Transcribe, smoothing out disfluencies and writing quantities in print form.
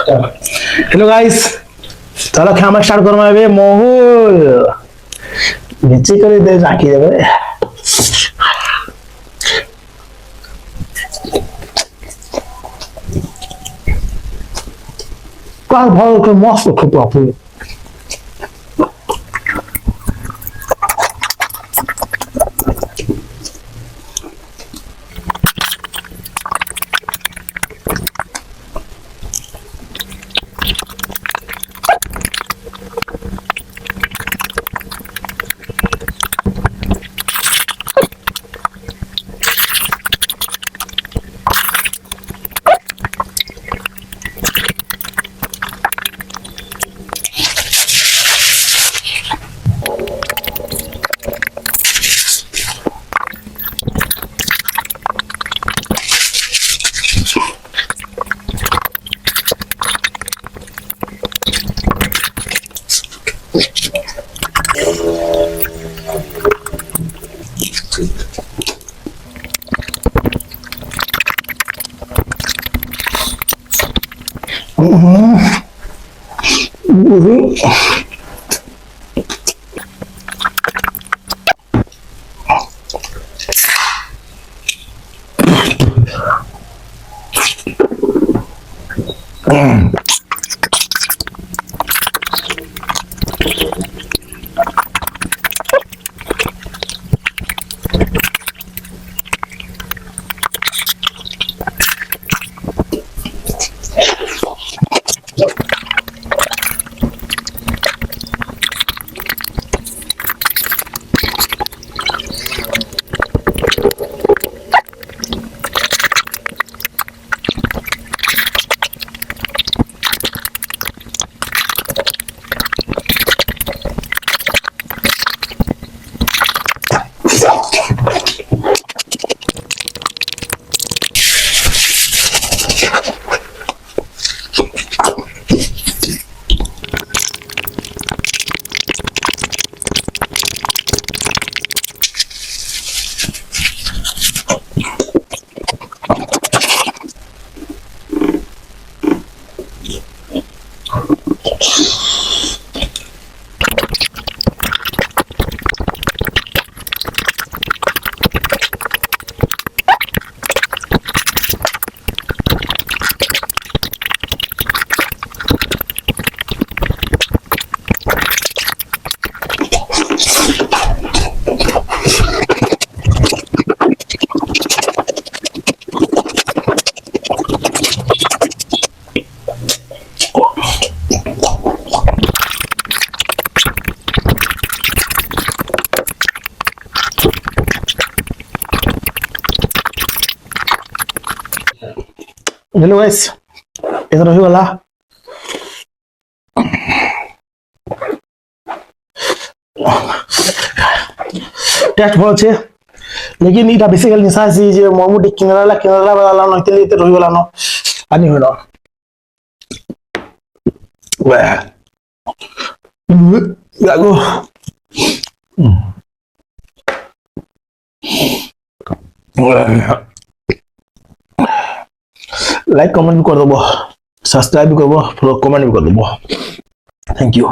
Hello guys, चलो खाना start Karma ଏବେ ମହୁଲ ମିଚି କରି ଦେ ରାଖି ଦେବେ। Qual valor que eu mostro pro próprio? Hello guys, এত রহি গলা টেস্ট ভালো আছে लेकिन এটা বেসিক্যালি নিশা আছে যে মোমোটি কিনারা বালা নইতে এতে রহি গলা ন আনি হইল ওয়া লাগো लाइक कमेंट कर दबो, सब्सक्राइब करबो, कमेंट भी कर दबो। Thank you.